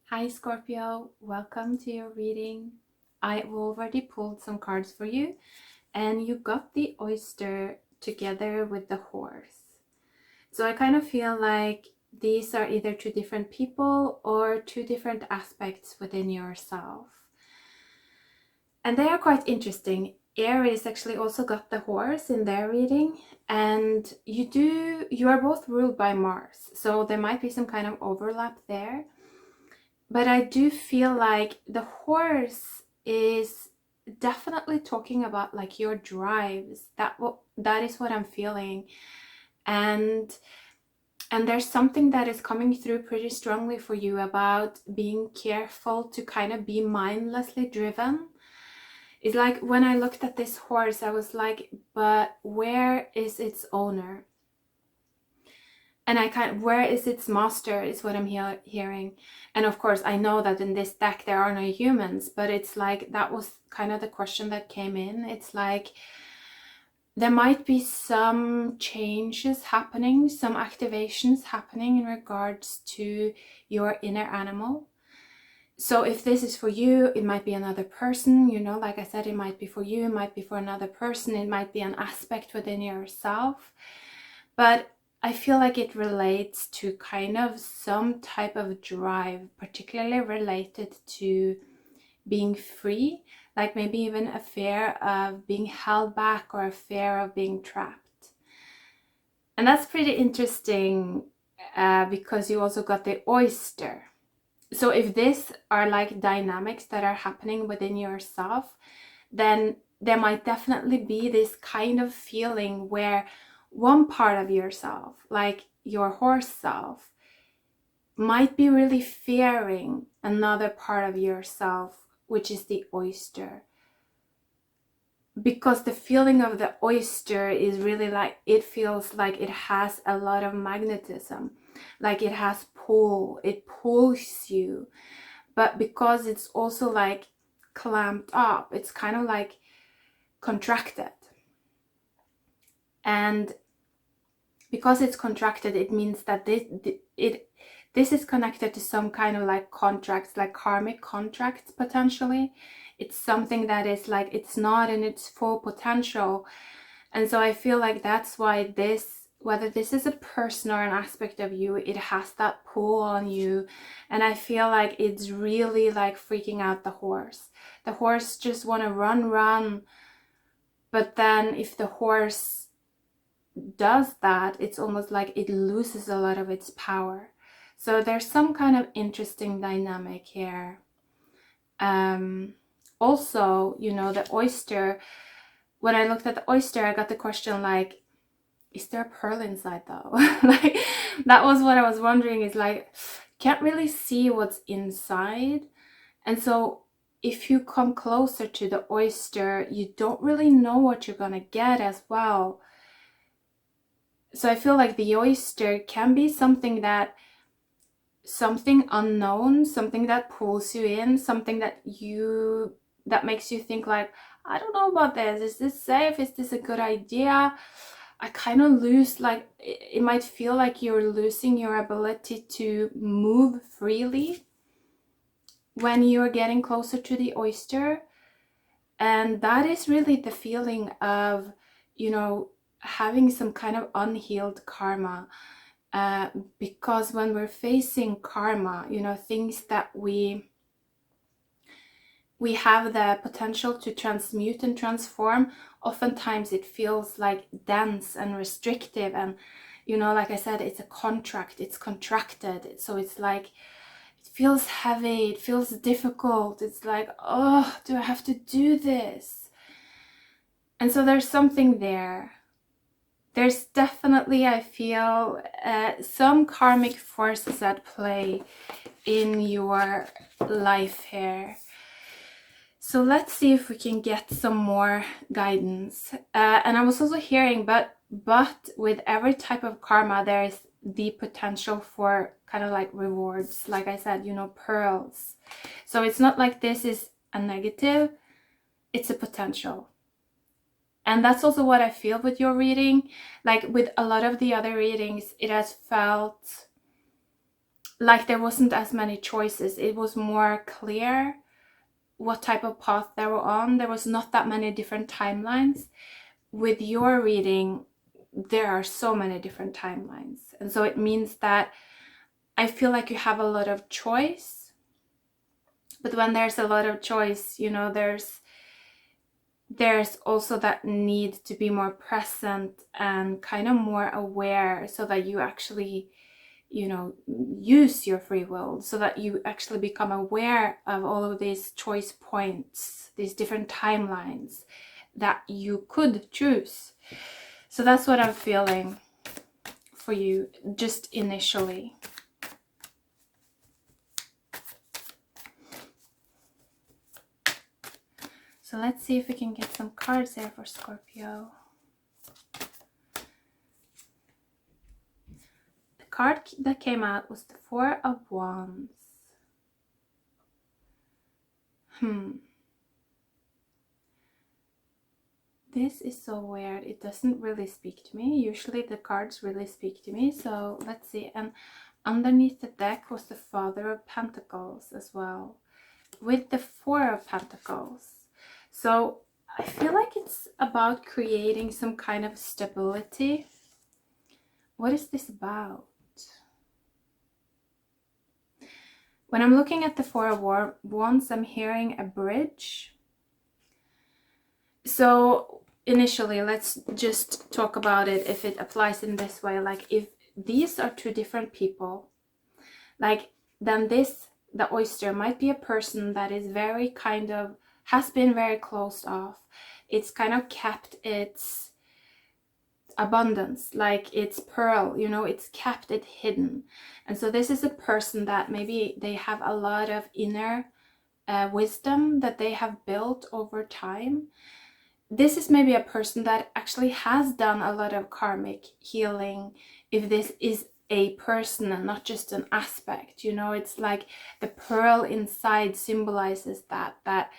Hi Scorpio, welcome to your reading. I've already pulled some cards for you and you got the oyster together with the horse. So I kind of feel like these are either two different people or two different aspects within yourself. And they are quite interesting. Aries actually also got the horse in their reading, and you are both ruled by Mars. So there might be some kind of overlap there. But I do feel like the horse is definitely talking about like your drives. That is what I'm feeling. And there's something that is coming through pretty strongly for you about being careful to kind of be mindlessly driven. It's like when I looked at this horse, I was like, but where is its owner? And where is its master is what I'm hearing. And of course, I know that in this deck there are no humans, but it's like that was kind of the question that came in. It's like there might be some changes happening, some activations happening in regards to your inner animal. So if this is for you, it might be another person, like I said, it might be for you, it might be for another person, it might be an aspect within yourself. But I feel like it relates to kind of some type of drive, particularly related to being free, like maybe even a fear of being held back or a fear of being trapped. And that's pretty interesting because you also got the oyster. So if these are like dynamics that are happening within yourself, then there might definitely be this kind of feeling where one part of yourself, like your horse self, might be really fearing another part of yourself, which is the oyster. Because the feeling of the oyster is really like, it feels like it has a lot of magnetism, like it has pull, it pulls you. But because it's also like clamped up, it's kind of like contracted. And because it's contracted, it means that this is connected to some kind of like contracts, like karmic contracts potentially. It's something that is like, it's not in its full potential. And so I feel like that's why whether this is a person or an aspect of you, it has that pull on you. And I feel like it's really like freaking out the horse. The horse just want to run. But then if the horse does that, it's almost like it loses a lot of its power. So there's some kind of interesting dynamic here. Also, the oyster, when I looked at the oyster, I got the question like, is there a pearl inside though? Like, that was what I was wondering, is like, can't really see what's inside. And so if you come closer to the oyster, you don't really know what you're gonna get as well. So I feel like the oyster can be something unknown, something that pulls you in, something that makes you think like, I don't know about this. Is this safe? Is this a good idea? I kind of lose, like, it might feel like you're losing your ability to move freely when you're getting closer to the oyster. And that is really the feeling of, having some kind of unhealed karma. Because when we're facing karma, things that we have the potential to transmute and transform, oftentimes it feels like dense and restrictive. And, like I said, it's a contract, it's contracted. So it's like, it feels heavy, it feels difficult. It's like, oh, do I have to do this? And so there's something there. There's definitely, I feel, some karmic forces at play in your life here. So let's see if we can get some more guidance. And I was also hearing, but with every type of karma, there is the potential for kind of like rewards. Like I said, pearls. So it's not like this is a negative, it's a potential. And that's also what I feel with your reading. Like with a lot of the other readings, it has felt like there wasn't as many choices. It was more clear what type of path they were on. There was not that many different timelines. With your reading, there are so many different timelines. And so it means that I feel like you have a lot of choice. But when there's a lot of choice, you know, there's also that need to be more present and kind of more aware, so that you actually, you know, use your free will, so that you actually become aware of all of these choice points, these different timelines that you could choose. So that's what I'm feeling for you just initially. So let's see if we can get some cards there for Scorpio. The card that came out was the Four of Wands. This is so weird. It doesn't really speak to me. Usually the cards really speak to me. So let's see. And underneath the deck was the Father of Pentacles as well, with the Four of Pentacles. So I feel like it's about creating some kind of stability. What is this about? When I'm looking at the Four of Wands, I'm hearing a bridge. So initially, let's just talk about it if it applies in this way. Like if these are two different people, like then this, the oyster, might be a person that is very kind of, has been very closed off. It's kind of kept its abundance, like its pearl, you know, it's kept it hidden. And so this is a person that maybe they have a lot of inner wisdom that they have built over time. This is maybe a person that actually has done a lot of karmic healing, if this is a person and not just an aspect, you know. It's like the pearl inside symbolizes that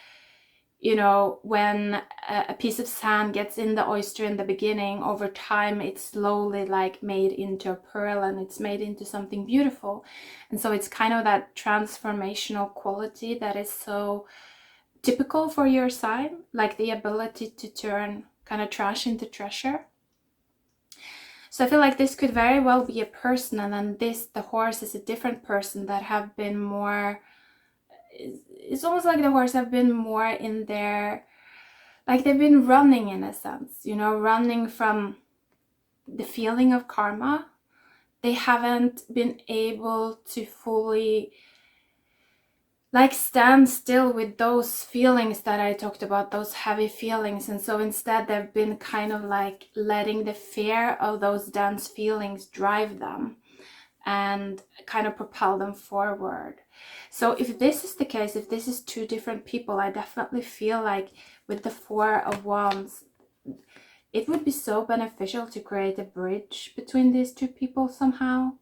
you know, when a piece of sand gets in the oyster in the beginning, over time it's slowly like made into a pearl, and it's made into something beautiful. And so it's kind of that transformational quality that is so typical for your sign, like the ability to turn kind of trash into treasure. So I feel like this could very well be a person, and then this, the horse, is a different person that have been more, it's almost like the horse have been more in their, like they've been running in a sense, you know, running from the feeling of karma. They haven't been able to fully like stand still with those feelings that I talked about, those heavy feelings. And so instead they've been kind of like letting the fear of those dense feelings drive them and kind of propel them forward. So if this is the case, if this is two different people, I definitely feel like with the Four of Wands, it would be so beneficial to create a bridge between these two people somehow.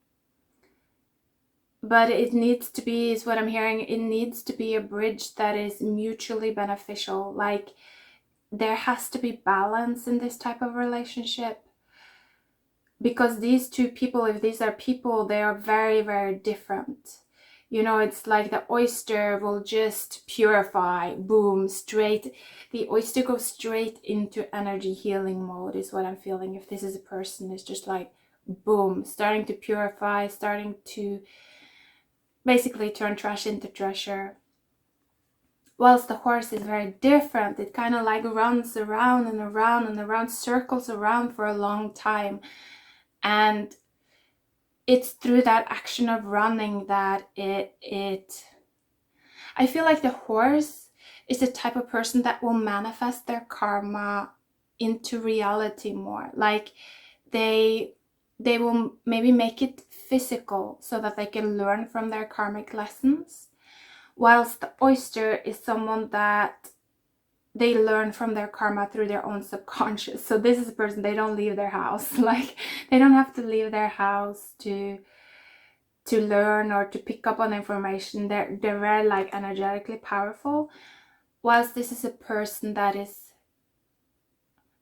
But it needs to be, is what I'm hearing, it needs to be a bridge that is mutually beneficial. Like there has to be balance in this type of relationship, because these two people, if these are people, they are very, very different. You know, it's like the oyster will just purify, boom, straight. The oyster goes straight into energy healing mode is what I'm feeling. If this is a person, it's just like, boom, starting to purify, starting to basically turn trash into treasure. Whilst the horse is very different. It kind of like runs around and around and around, circles around for a long time. And it's through that action of running that I feel like the horse is the type of person that will manifest their karma into reality more. Like they will maybe make it physical so that they can learn from their karmic lessons, whilst the oyster is someone that they learn from their karma through their own subconscious. So this is a person, they don't leave their house. Like they don't have to leave their house to learn or to pick up on information. They're very like energetically powerful, whilst this is a person that is,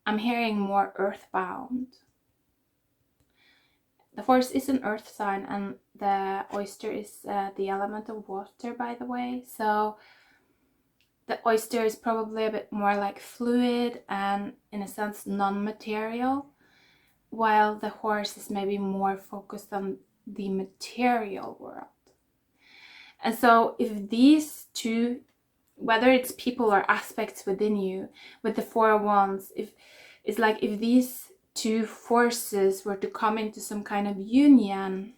I'm hearing, more earthbound. the horse is an earth sign, and the oyster is the element of water, by the way. So the oyster is probably a bit more like fluid and, in a sense, non-material, while the horse is maybe more focused on the material world. And so if these two, whether it's people or aspects within you, with the Four of Wands, if it's like if these two forces were to come into some kind of union,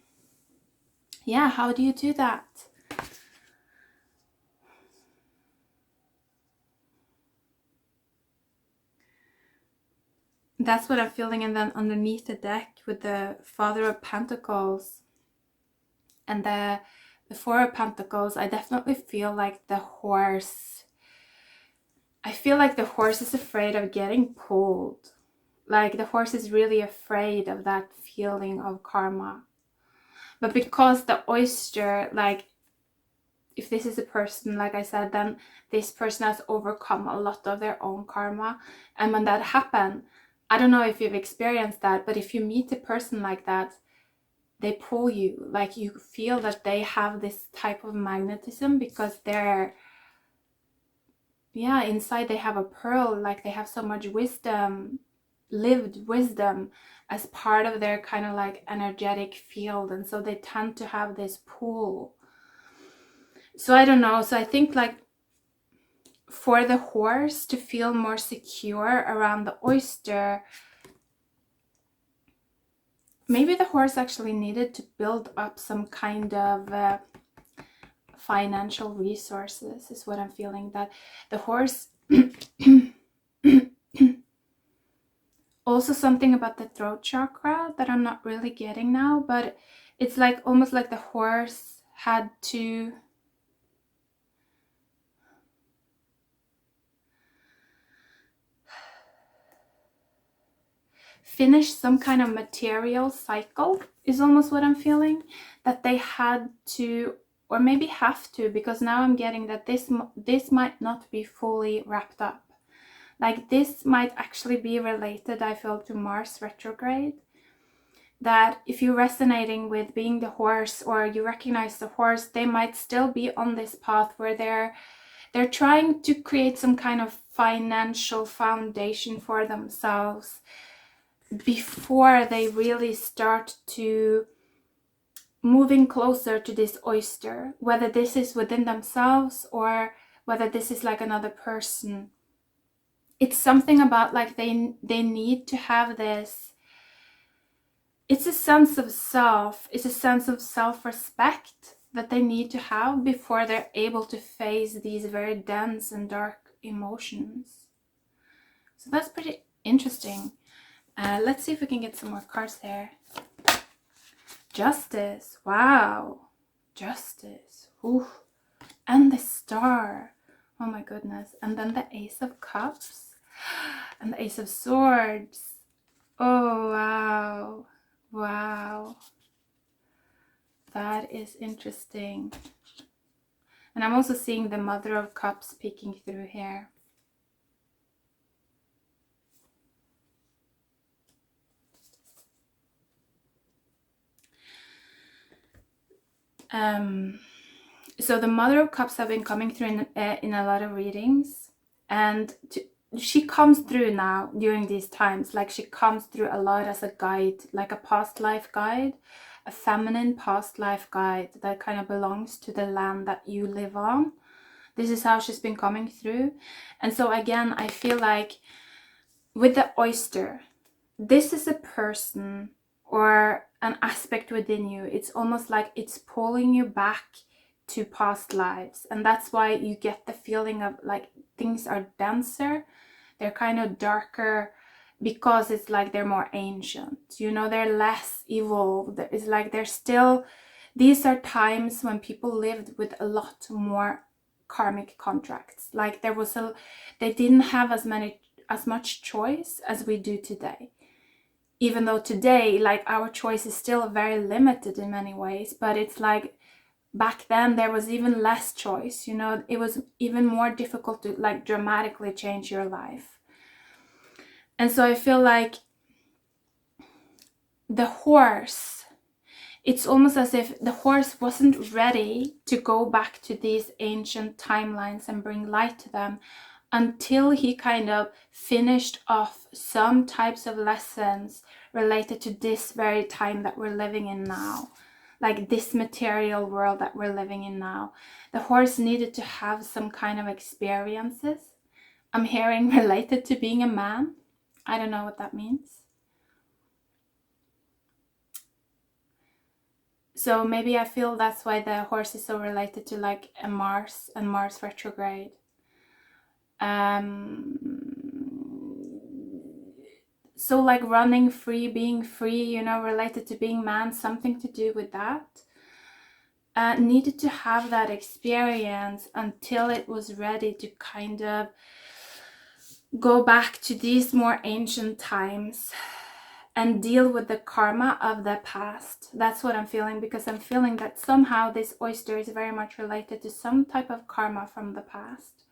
yeah, how do you do that? That's what I'm feeling. And then underneath the deck with the Father of Pentacles and the Four of Pentacles, I definitely feel like the horse, I feel like the horse is afraid of getting pulled. Like the horse is really afraid of that feeling of karma. But because the oyster, like if this is a person, like I said, then this person has overcome a lot of their own karma. And when that happens, I don't know if you've experienced that, but if you meet a person like that, they pull you. Like you feel that they have this type of magnetism because they're, yeah, inside they have a pearl, like they have so much wisdom, lived wisdom as part of their kind of like energetic field. And so they tend to have this pull. So I don't know. So I think like for the horse to feel more secure around the oyster, maybe the horse actually needed to build up some kind of financial resources, is what I'm feeling. That the horse also something about the throat chakra that I'm not really getting now, but it's like almost like the horse had to finish some kind of material cycle, is almost what I'm feeling. That they had to, or maybe have to, because now I'm getting that this might not be fully wrapped up. Like this might actually be related, I feel, to Mars retrograde. That if you're resonating with being the horse, or you recognize the horse, they might still be on this path where they're trying to create some kind of financial foundation for themselves before they really start to moving closer to this oyster, whether this is within themselves or whether this is like another person. It's something about like they need to have this, it's a sense of self, it's a sense of self-respect that they need to have before they're able to face these very dense and dark emotions. So that's pretty interesting. Let's see if we can get some more cards there. Justice. Wow. Justice. Ooh. And the Star. Oh my goodness. And then the Ace of Cups. And the Ace of Swords. Oh, wow. Wow. That is interesting. And I'm also seeing the Mother of Cups peeking through here. So the Mother of Cups have been coming through in a lot of readings, and she comes through now during these times. Like she comes through a lot as a guide, like a past life guide, a feminine past life guide that kind of belongs to the land that you live on. This is how she's been coming through. And so again, I feel like with the oyster, this is a person or an aspect within you. It's almost like it's pulling you back to past lives, and that's why you get the feeling of like things are denser, they're kind of darker, because it's like they're more ancient, you know, they're less evolved. It's like they're still, these are times when people lived with a lot more karmic contracts. Like there was they didn't have as much choice as we do today. Even though today, like our choice is still very limited in many ways, but it's like back then there was even less choice, you know, it was even more difficult to like dramatically change your life. And so I feel like the horse it's almost as if the horse wasn't ready to go back to these ancient timelines and bring light to them until he kind of finished off some types of lessons related to this very time that we're living in now, like this material world that we're living in now. The horse needed to have some kind of experiences, I'm hearing, related to being a man. I don't know what that means. So maybe I feel that's why the horse is so related to like a Mars and Mars retrograde. So like running free, being free, you know, related to being man, something to do with that. Needed to have that experience until it was ready to kind of go back to these more ancient times and deal with the karma of the past. That's what I'm feeling, because I'm feeling that somehow this oyster is very much related to some type of karma from the past.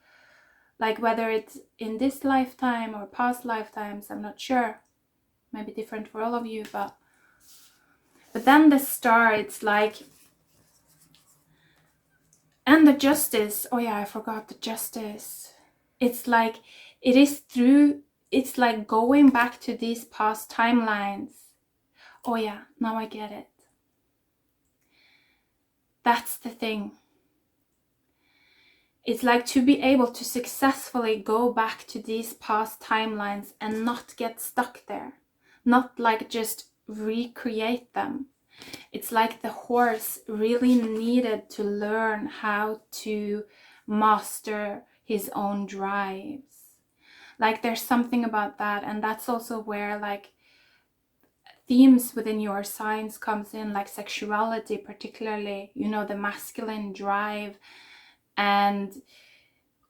Like whether it's in this lifetime or past lifetimes, I'm not sure. Maybe different for all of you, but then the star, it's like, and the justice. Oh yeah, I forgot the justice. It's like, it is through, it's like going back to these past timelines. Oh yeah, now I get it. That's the thing. It's like to be able to successfully go back to these past timelines and not get stuck there. Not like just recreate them. It's like the horse really needed to learn how to master his own drives. Like there's something about that, and that's also where like themes within your signs comes in, like sexuality particularly, you know, the masculine drive and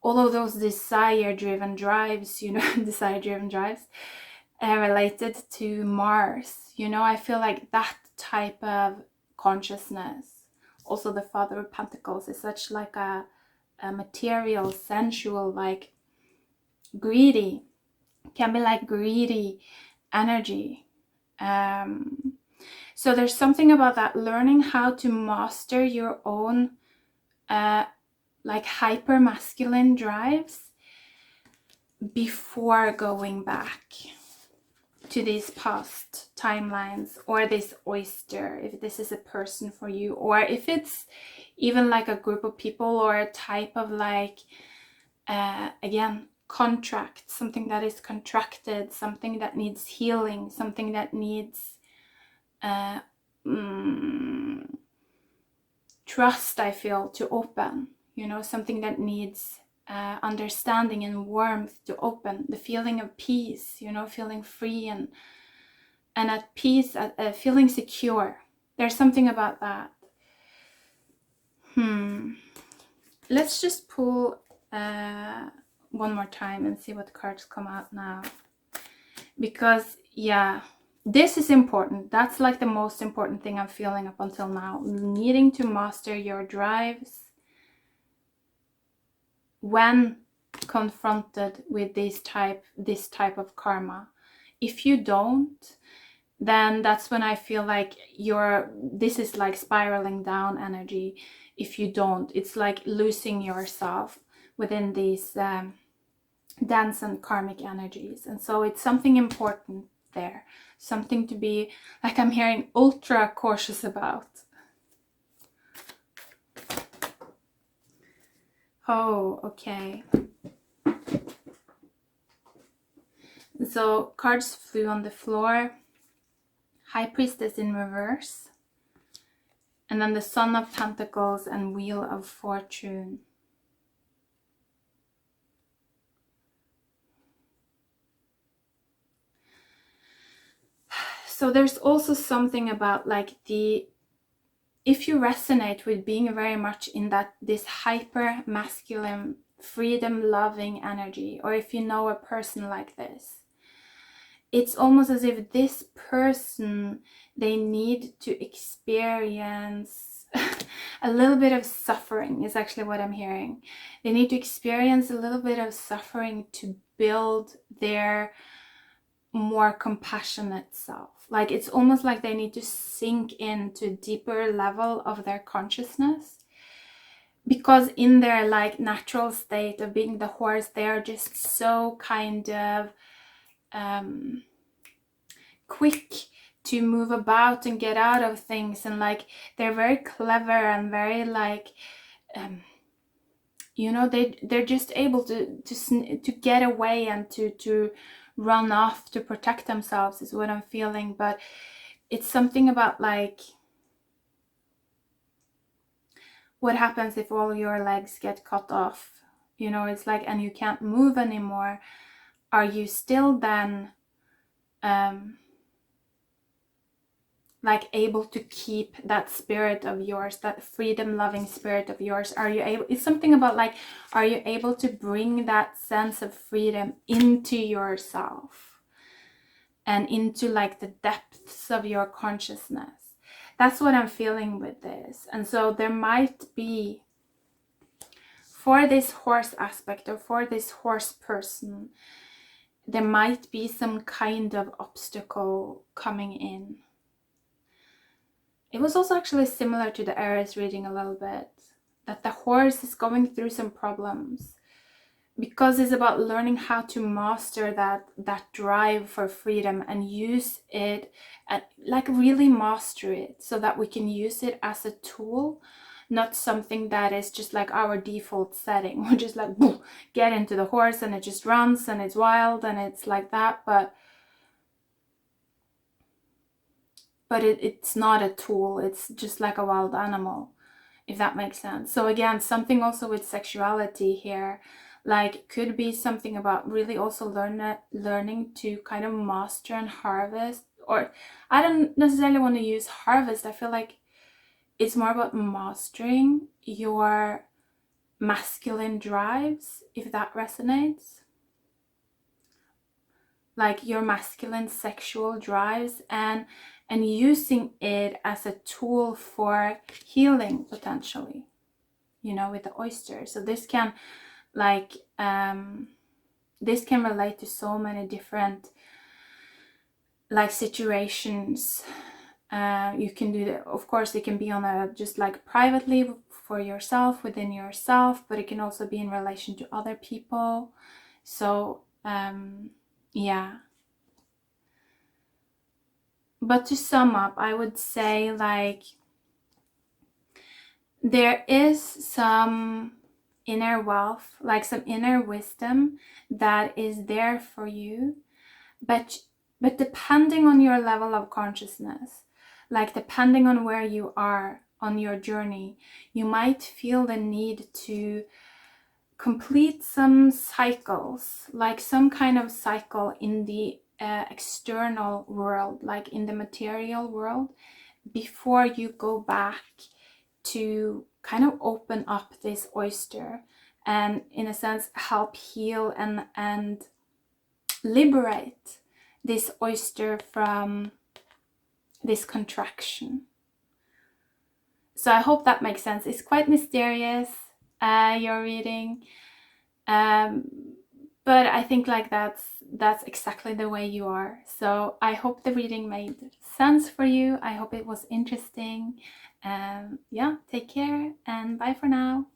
all of those desire-driven drives, you know, desire-driven drives related to Mars. You know, I feel like that type of consciousness. Also the Father of Pentacles is such like a material, sensual, like greedy, can be like greedy energy. So there's something about that, learning how to master your own like hyper masculine drives before going back to these past timelines, or this oyster, if this is a person for you, or if it's even like a group of people or a type of like again, contract, something that is contracted, something that needs healing, something that needs trust, I feel, to open, you know, something that needs understanding and warmth to open, the feeling of peace, you know, feeling free and at peace, feeling secure. There's something about that. Let's just pull one more time and see what cards come out now, because yeah, this is important. That's like the most important thing I'm feeling up until now, needing to master your drives when confronted with this type of karma. If you don't, then that's when I feel like this is like spiraling down energy. If you don't, it's like losing yourself within these dance and karmic energies. And so it's something important there, something to be, like I'm hearing, ultra cautious about. Oh, okay. So cards flew on the floor. High Priestess in reverse. And then the Son of Pentacles and Wheel of Fortune. So there's also something about like if you resonate with being very much in this hyper masculine, freedom loving energy, or if you know a person like this, it's almost as if this person, they need to experience a little bit of suffering, is actually what I'm hearing. They need to experience a little bit of suffering to build their more compassionate self. Like it's almost like they need to sink into a deeper level of their consciousness, because in their like natural state of being the horse, they are just so kind of quick to move about and get out of things, and like they're very clever and very like you know, they're just able to get away and to run off to protect themselves is what I'm feeling. But it's something about like what happens if all your legs get cut off, you know, it's like, and you can't move anymore. Are you still then like able to keep that spirit of yours, that freedom loving spirit of yours? Are you able, it's something about like, are you able to bring that sense of freedom into yourself and into like the depths of your consciousness? That's what I'm feeling with this. And so there might be, for this horse aspect, or for this horse person, there might be some kind of obstacle coming in. It was also actually similar to the Aries reading a little bit, that the horse is going through some problems, because it's about learning how to master that drive for freedom and use it, like really master it, so that we can use it as a tool, not something that is just like our default setting. We're just like, boom, get into the horse and it just runs and it's wild and it's like that, but it's not a tool. It's just like a wild animal, if that makes sense. So again, something also with sexuality here, like could be something about really also learning to kind of master and harvest, or I don't necessarily want to use harvest. I feel like it's more about mastering your masculine drives, if that resonates. Like your masculine sexual drives, and using it as a tool for healing potentially, you know, with the oyster. So this can like this can relate to so many different like situations. You can do that, of course. It can be on a just like privately for yourself, within yourself, but it can also be in relation to other people. So yeah. But to sum up, I would say like there is some inner wealth, like some inner wisdom that is there for you, but depending on your level of consciousness, like depending on where you are on your journey, you might feel the need to complete some cycles, like some kind of cycle in the external world, like in the material world, before you go back to kind of open up this oyster and in a sense help heal and liberate this oyster from this contraction. So I hope that makes sense. It's quite mysterious, your reading, but I think like that's exactly the way you are. So I hope the reading made sense for you. I hope it was interesting. Yeah, take care and bye for now.